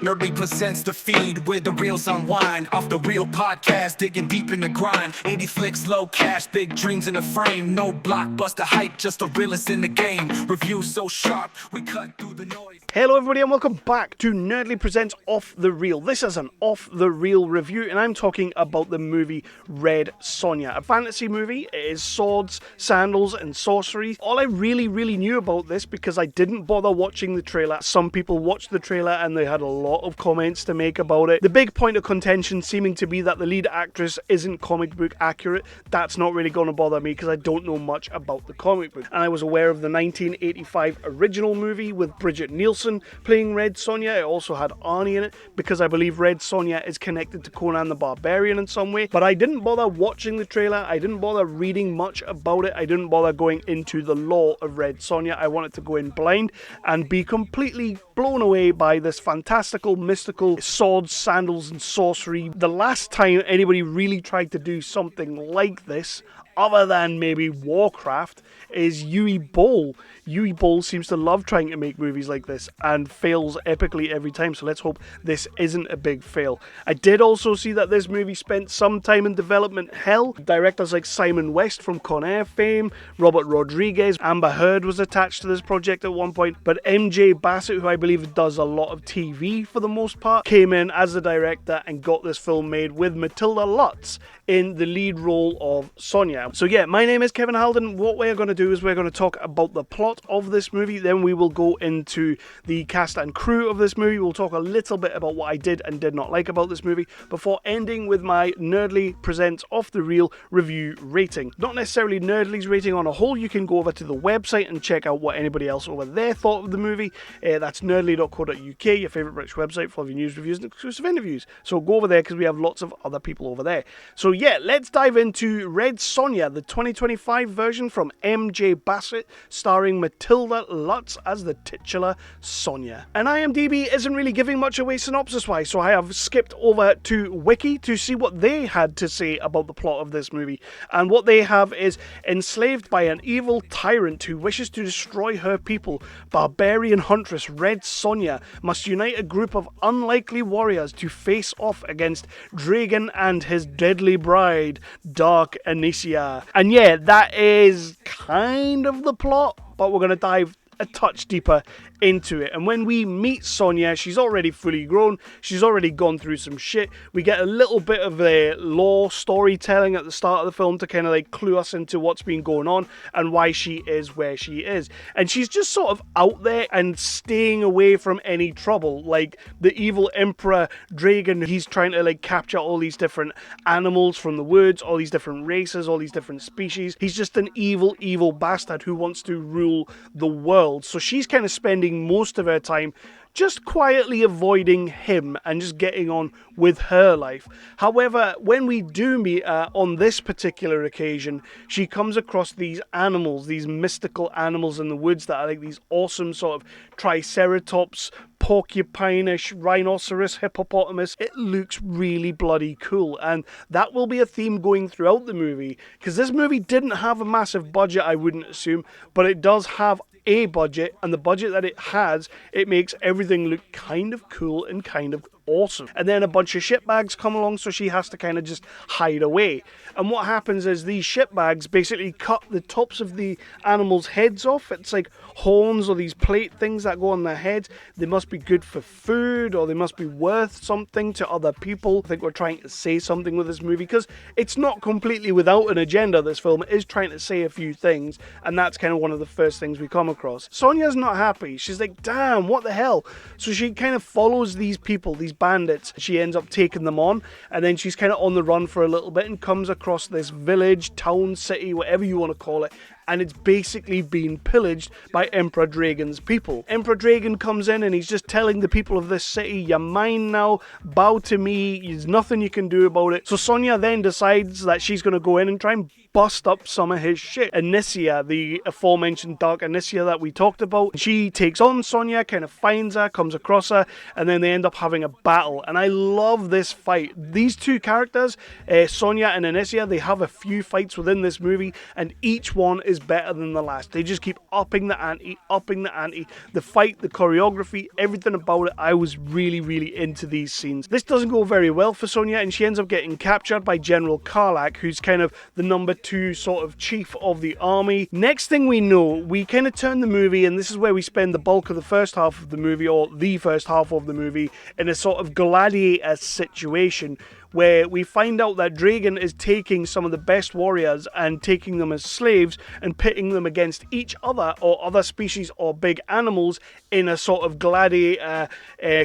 Nerdly presents the feed where the reels unwind. Off the real podcast, digging deep in the grind. 80 flicks, low cash, big dreams in the frame. No blockbuster hype, just the realest in the game. Reviews so sharp, we cut through the noise. Hello everybody and welcome back to Nerdly Presents Off the Reel. This is an Off the Reel review and I'm talking about the movie Red Sonja. A fantasy movie. It is swords, sandals and sorcery. All I really knew about this because I didn't bother watching the trailer. Some people watched the trailer and they had a lot of comments to make about it. The big point of contention seeming to be that the lead actress isn't comic book accurate. That's not really going to bother me because I don't know much about the comic book. And I was aware of the 1985 original movie with Bridget Nielsen playing Red Sonja. It also had Arnie in it because I believe Red Sonja is connected to Conan the Barbarian in some way. But I didn't bother watching the trailer. I didn't bother reading much about it. I didn't bother going into the lore of Red Sonja. I wanted to go in blind and be completely blown away by this fantastical, mystical swords, sandals and sorcery. The last time anybody really tried to do something like this, other than maybe Warcraft, is Uwe Boll. Uwe Boll seems to love trying to make movies like this and fails epically every time, so let's hope this isn't a big fail. I did also see that this movie spent some time in development hell. Directors like Simon West from Con Air fame, Robert Rodriguez, Amber Heard was attached to this project at one point, but MJ Bassett, who I believe does a lot of TV for the most part, came in as the director and got this film made with Matilda Lutz in the lead role of Sonja. So yeah, my name is Kevin Halden. What we're going to do is we're going to talk about the plot of this movie, then we will go into the cast and crew of this movie. We'll talk a little bit about what I did and did not like about this movie before ending with my Nerdly Presents Off the Reel review rating. Not necessarily Nerdly's rating on a whole. You can go over to the website and check out what anybody else over there thought of the movie. That's nerdly.co.uk, your favourite British website for all your news, reviews and exclusive interviews. So go over there because we have lots of other people over there. So yeah, let's dive into Red Sonja, the 2025 version from MJ Bassett, starring Matilda Lutz as the titular Sonja. And IMDb isn't really giving much away synopsis-wise, so I have skipped over to Wiki to see what they had to say about the plot of this movie. And what they have is, enslaved by an evil tyrant who wishes to destroy her people, barbarian huntress Red Sonja must unite a group of unlikely warriors to face off against Dragan and his deadly bride, Dark Annisia. And yeah, that is kind of the plot, but we're going to dive a touch deeper into it. And when we meet Sonja, she's already fully grown, she's already gone through some shit. We get a little bit of a lore storytelling at the start of the film to kind of like clue us into what's been going on and why she is where she is. And she's just sort of out there and staying away from any trouble. Like the evil emperor Dragan, he's trying to like capture all these different animals from the woods, all these different races, all these different species. He's just an evil bastard who wants to rule the world. So she's kind of spending most of her time just quietly avoiding him and just getting on with her life. However, when we do meet her on this particular occasion, she comes across these animals, these mystical animals in the woods that are like these awesome sort of triceratops, porcupine-ish, rhinoceros, hippopotamus. It looks really bloody cool, and that will be a theme going throughout the movie, because this movie didn't have a massive budget, I wouldn't assume, but it does have a budget, and the budget that it has, it makes everything look kind of cool and kind of awesome. And then a bunch of shitbags come along, so she has to kind of just hide away. And what happens is these shitbags basically cut the tops of the animals' heads off. It's like horns or these plate things that go on their heads. They must be good for food, or they must be worth something to other people. I think we're trying to say something with this movie, because it's not completely without an agenda. This film is trying to say a few things, and that's kind of one of the first things we come across. Sonja's not happy. She's like, damn, what the hell? So she kind of follows these people, these bandits. She ends up taking them on, and then she's kind of on the run for a little bit and comes across this village, town, city, whatever you want to call it, and it's basically being pillaged by Emperor Dragan's people. Emperor Dragan comes in and he's just telling the people of this city, you're mine now, bow to me, there's nothing you can do about it. So Sonja then decides that she's going to go in and try and bust up some of his shit. Annisia, the aforementioned Dark Annisia that we talked about, she takes on Sonja, kind of finds her, comes across her, and then they end up having a battle. And I love this fight. These two characters, Sonja and Annisia, they have a few fights within this movie, and each one is better than the last. They just keep upping the ante, upping the ante. The fight, the choreography, everything about it, I was really, really into these scenes. This doesn't go very well for Sonja, and she ends up getting captured by General Karlak, who's kind of the number 2 sort of chief of the army. Next thing we know, we kind of turn the movie, and this is where we spend the bulk of the first half of the movie, or the first half of the movie, in a sort of gladiator situation, where we find out that Dragan is taking some of the best warriors and taking them as slaves and pitting them against each other or other species or big animals in a sort of gladiator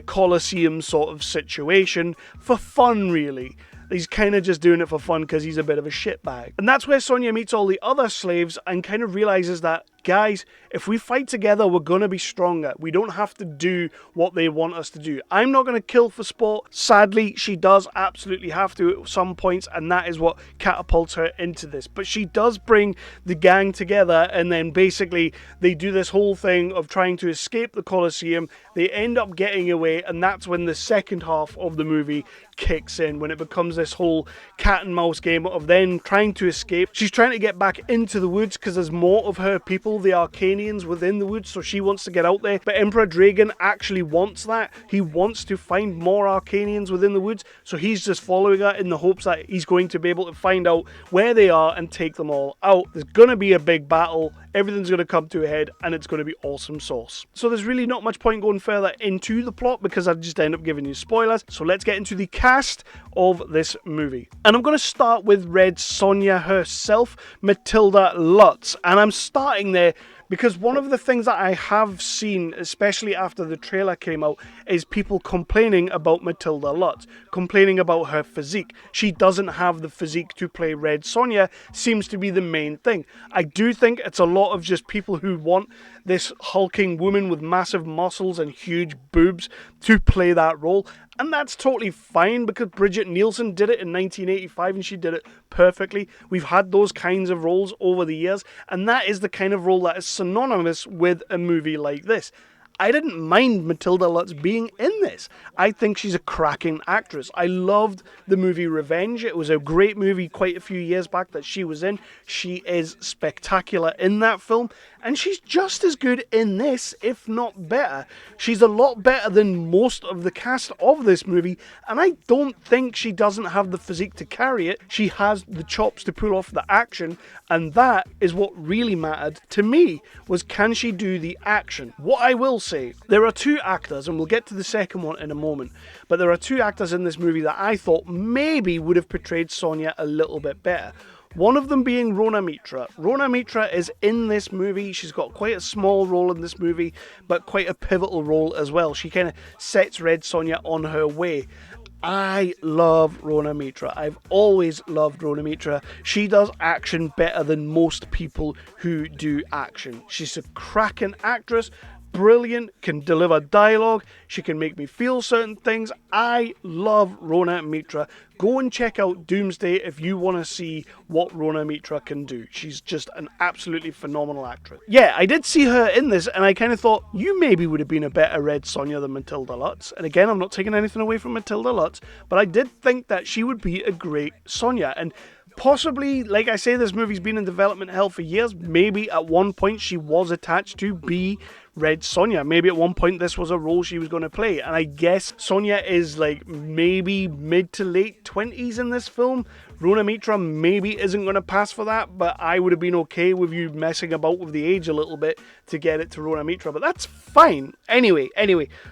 coliseum sort of situation for fun, really. He's kind of just doing it for fun because he's a bit of a shitbag. And that's where Sonja meets all the other slaves and kind of realizes that, guys, if we fight together, we're going to be stronger. We don't have to do what they want us to do. I'm not going to kill for sport. Sadly, she does absolutely have to at some points, and that is what catapults her into this. But she does bring the gang together, and then basically they do this whole thing of trying to escape the Colosseum. They end up getting away, and that's when the second half of the movie kicks in, when it becomes this whole cat and mouse game of then trying to escape. She's trying to get back into the woods because there's more of her people, the Arcanians, within the woods, so she wants to get out there. But Emperor Dragan actually wants that. He wants to find more Arcanians within the woods, so he's just following her in the hopes that he's going to be able to find out where they are and take them all out. There's going to be a big battle. Everything's going to come to a head, and it's going to be awesome sauce. So there's really not much point going further into the plot because I just end up giving you spoilers. So let's get into the cast of this movie. And I'm going to start with Red Sonja herself, Matilda Lutz. And I'm starting there because one of the things that I have seen, especially after the trailer came out, is people complaining about Matilda Lutz, complaining about her physique. She doesn't have the physique to play Red Sonja, seems to be the main thing. I do think it's a lot of just people who want this hulking woman with massive muscles and huge boobs to play that role. And that's totally fine because Bridget Nielsen did it in 1985 and she did it perfectly. We've had those kinds of roles over the years, and that is the kind of role that is synonymous with a movie like this. I didn't mind Matilda Lutz being in this. I think she's a cracking actress. I loved the movie Revenge. It was a great movie quite a few years back that she was in. She is spectacular in that film, and she's just as good in this, if not better. She's a lot better than most of the cast of this movie, and I don't think she doesn't have the physique to carry it. She has the chops to pull off the action, and that is what really mattered to me, was can she do the action? What I will say, there are two actors, and we'll get to the second one in a moment, but there are two actors in this movie that I thought maybe would have portrayed Sonja a little bit better. One of them being Rhona Mitra. Rhona Mitra is in this movie. She's got quite a small role in this movie, but quite a pivotal role as well. She kind of sets Red Sonja on her way. I love Rhona Mitra. I've always loved Rhona Mitra. She does action better than most people who do action. She's a cracking actress. Brilliant, can deliver dialogue, she can make me feel certain things. I love Rhona Mitra. Go and check out Doomsday if you want to see what Rhona Mitra can do. She's just an absolutely phenomenal actress. Yeah, I did see her in this, and I kind of thought, you maybe would have been a better Red Sonja than Matilda Lutz. And again, I'm not taking anything away from Matilda Lutz, but I did think that she would be a great Sonja. And possibly, like I say, this movie's been in development hell for years. Maybe at one point she was attached to be Red Sonja. Maybe at one point this was a role she was going to play. And I guess Sonja is like maybe mid to late 20s in this film. Rhona Mitra maybe isn't going to pass for that, but I would have been okay with you messing about with the age a little bit to get it to Rhona Mitra, but that's fine. Anyway,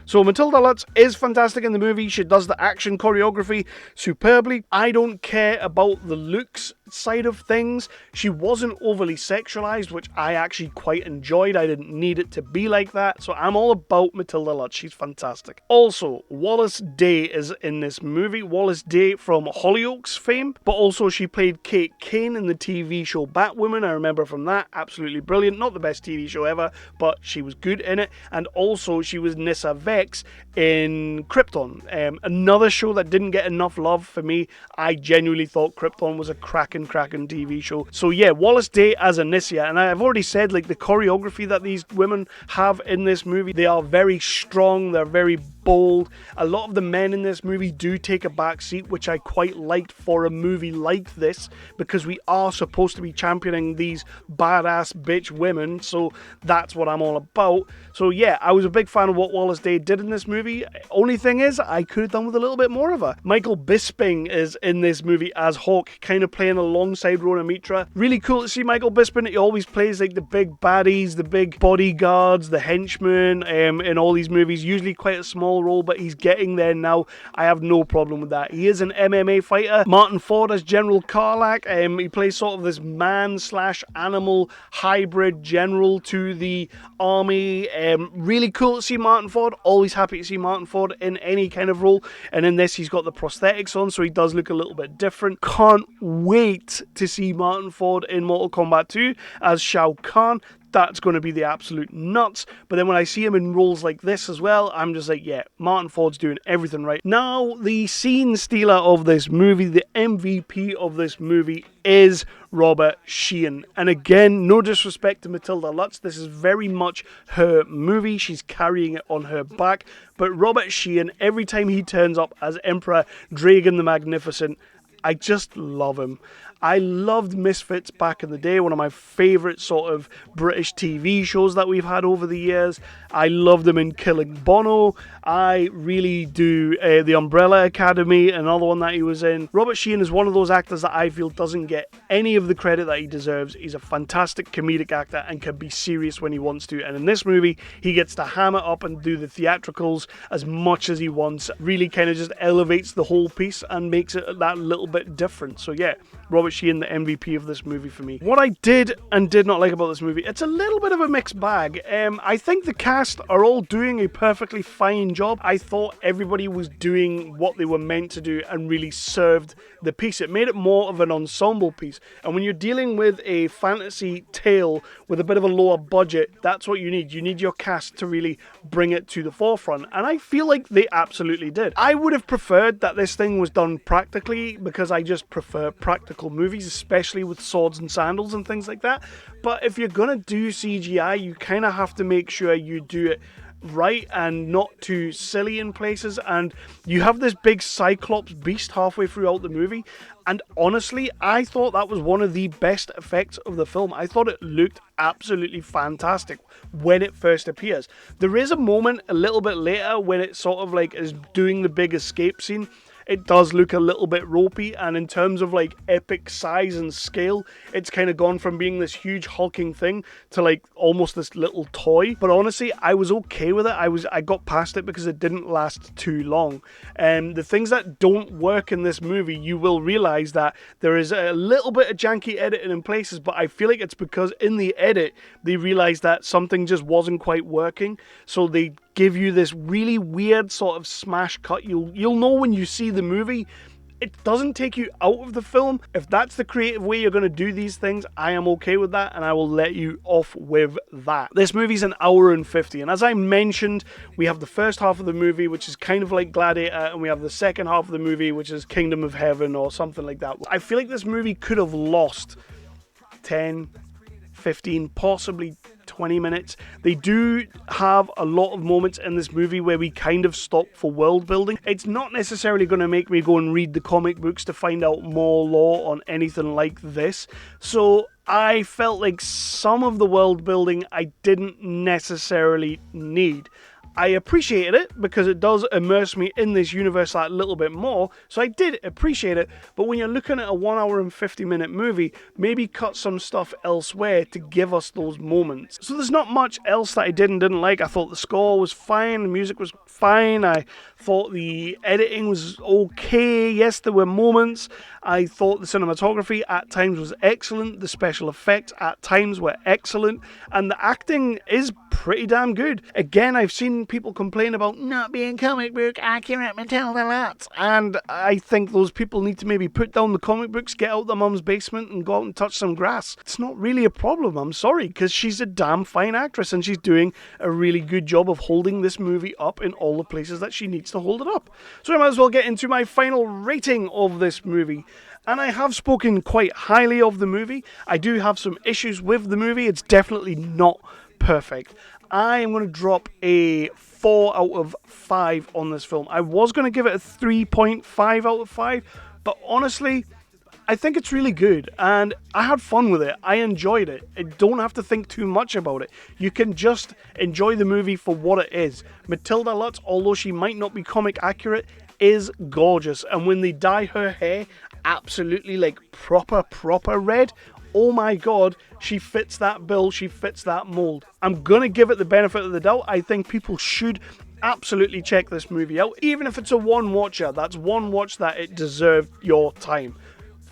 so Matilda Lutz is fantastic in the movie. She does the action choreography superbly. I don't care about the looks side of things. She wasn't overly sexualized, which I actually quite enjoyed. I didn't need it to be like that, so I'm all about Matilda Lutz. She's fantastic. Also, Wallis Day is in this movie. Wallis Day from Hollyoaks fame, but but also she played Kate Kane in the TV show Batwoman. I remember from that, absolutely brilliant. Not the best TV show ever, but she was good in it. And also she was Nyssa Vex in Krypton, another show that didn't get enough love for me. I genuinely thought Krypton was a cracking TV show. So yeah, Wallis Day as Annisia, and I've already said, like, the choreography that these women have in this movie, they are very strong, they're very bold. A lot of the men in this movie do take a back seat, which I quite liked for a movie like this, because we are supposed to be championing these badass bitch women, so that's what I'm all about. So yeah, I was a big fan of what Wallis Day did in this movie. Only thing is, I could have done with a little bit more of her. Michael Bisping is in this movie as Hawk, kind of playing alongside Rhona Mitra. Really cool to see Michael Bisping. He always plays like the big baddies, the big bodyguards, the henchmen in all these movies. Usually quite a small role, but he's getting there now. I have no problem with that. He is an MMA fighter. Martyn Ford as General Karlak. He plays sort of this man/animal hybrid general to the army. Really cool to see Martyn Ford. Always happy to see Martyn Ford in any kind of role. And in this, he's got the prosthetics on, so he does look a little bit different. Can't wait to see Martyn Ford in Mortal Kombat 2 as Shao Kahn. That's going to be the absolute nuts. But then when I see him in roles like this as well, I'm just like, yeah, Martyn Ford's doing everything right. Now, the scene stealer of this movie, the MVP of this movie, is Robert Sheehan. And again, no disrespect to Matilda Lutz, this is very much her movie. She's carrying it on her back. But Robert Sheehan, every time he turns up as Emperor Dragan the Magnificent, I just love him. I loved Misfits back in the day, one of my favourite sort of British TV shows that we've had over the years. I loved him in Killing Bono. I really do. The Umbrella Academy, another one that he was in. Robert Sheehan is one of those actors that I feel doesn't get any of the credit that he deserves. He's a fantastic comedic actor and can be serious when he wants to. And in this movie, he gets to hammer up and do the theatricals as much as he wants. Really kind of just elevates the whole piece and makes it that little bit different. So yeah, Robert Sheehan, the MVP of this movie for me. What I did and did not like about this movie, it's a little bit of a mixed bag. I think the cast are all doing a perfectly fine job. I thought everybody was doing what they were meant to do and really served the piece. It made it more of an ensemble piece. And when you're dealing with a fantasy tale with a bit of a lower budget, that's what you need. You need your cast to really bring it to the forefront. And I feel like they absolutely did. I would have preferred that this thing was done practically, because I just prefer practical movies, especially with swords and sandals and things like that. But if you're gonna do CGI, you kind of have to make sure you do it right and not too silly in places. And you have this big Cyclops beast halfway throughout the movie, and honestly, I thought that was one of the best effects of the film. I thought it looked absolutely fantastic when it first appears. There is a moment a little bit later when it sort of like is doing the big escape scene. It does look a little bit ropey, and in terms of like epic size and scale, it's kind of gone from being this huge hulking thing to like almost this little toy. But honestly, I was okay with it. I got past it because it didn't last too long. And the things that don't work in this movie, you will realize that there is a little bit of janky editing in places, but I feel like it's because in the edit they realized that something just wasn't quite working, so they give you this really weird sort of smash cut. You'll know when you see the movie. It doesn't take you out of the film. If that's the creative way you're going to do these things, I am okay with that, and I will let you off with that. This movie's an hour and 50, and as I mentioned, we have the first half of the movie, which is kind of like Gladiator, and we have the second half of the movie, which is Kingdom of Heaven or something like that. I feel like this movie could have lost 10, 15, possibly 20 minutes. They do have a lot of moments in this movie where we kind of stop for world building. It's not necessarily going to make me go and read the comic books to find out more lore on anything like this. So I felt like some of the world building I didn't necessarily need. I appreciated it because it does immerse me in this universe that little bit more, so I did appreciate it. But when you're looking at a 1 hour and 50-minute movie, maybe cut some stuff elsewhere to give us those moments. So there's not much else that I didn't like. I thought the score was fine, the music was fine. I thought the editing was okay. Yes, there were moments. I thought the cinematography at times was excellent. The special effects at times were excellent. And the acting is pretty damn good. Again, I've seen people complain about not being comic book accurate, Matilda Lutz. And I think those people need to maybe put down the comic books, get out their mum's basement and go out and touch some grass. It's not really a problem, I'm sorry, because she's a damn fine actress and she's doing a really good job of holding this movie up in all the places that she needs to hold it up. So I might as well get into my final rating of this movie. And I have spoken quite highly of the movie. I do have some issues with the movie. It's definitely not perfect. I am going to drop a 4 out of 5 on this film. I was going to give it a 3.5 out of 5, but honestly, I think it's really good, and I had fun with it. I enjoyed it. I don't have to think too much about it. You can just enjoy the movie for what it is. Matilda Lutz, although she might not be comic accurate, is gorgeous, and when they dye her hair absolutely like proper red, oh my god, she fits that bill, she fits that mold. I'm gonna give it the benefit of the doubt. I think people should absolutely check this movie out. Even if it's a one watcher, that's one watch that it deserved your time.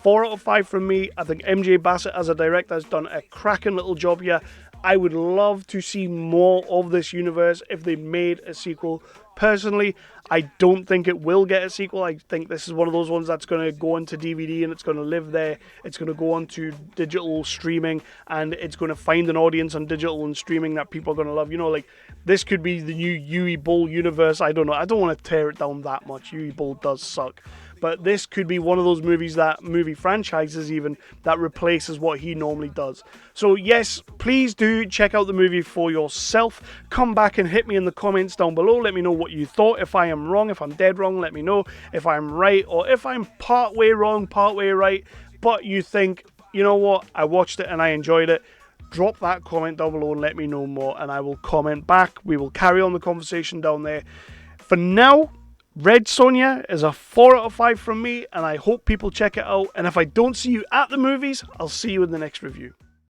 4 out of 5 from me. I think MJ Bassett as a director has done a cracking little job here. I would love to see more of this universe if they made a sequel. Personally, I don't think it will get a sequel. I think this is one of those ones that's going to go into DVD and it's going to live there. It's going to go onto digital streaming and it's going to find an audience on digital and streaming that people are going to love. You know, like, this could be the new Yui Bull universe. I don't know. I don't want to tear it down that much. Yui Bull does suck. But this could be one of those movies, that movie franchises even, that replaces what he normally does. So yes, please do check out the movie for yourself. Come back and hit me in the comments down below. Let me know what you thought. If I am wrong, if I'm dead wrong, let me know. If I'm right, or if I'm part way wrong, part way right, but you think, you know what, I watched it and I enjoyed it, drop that comment down below and let me know more, and I will comment back. We will carry on the conversation down there. For now, Red Sonja is a 4 out of 5 from me, and I hope people check it out. And if I don't see you at the movies, I'll see you in the next review.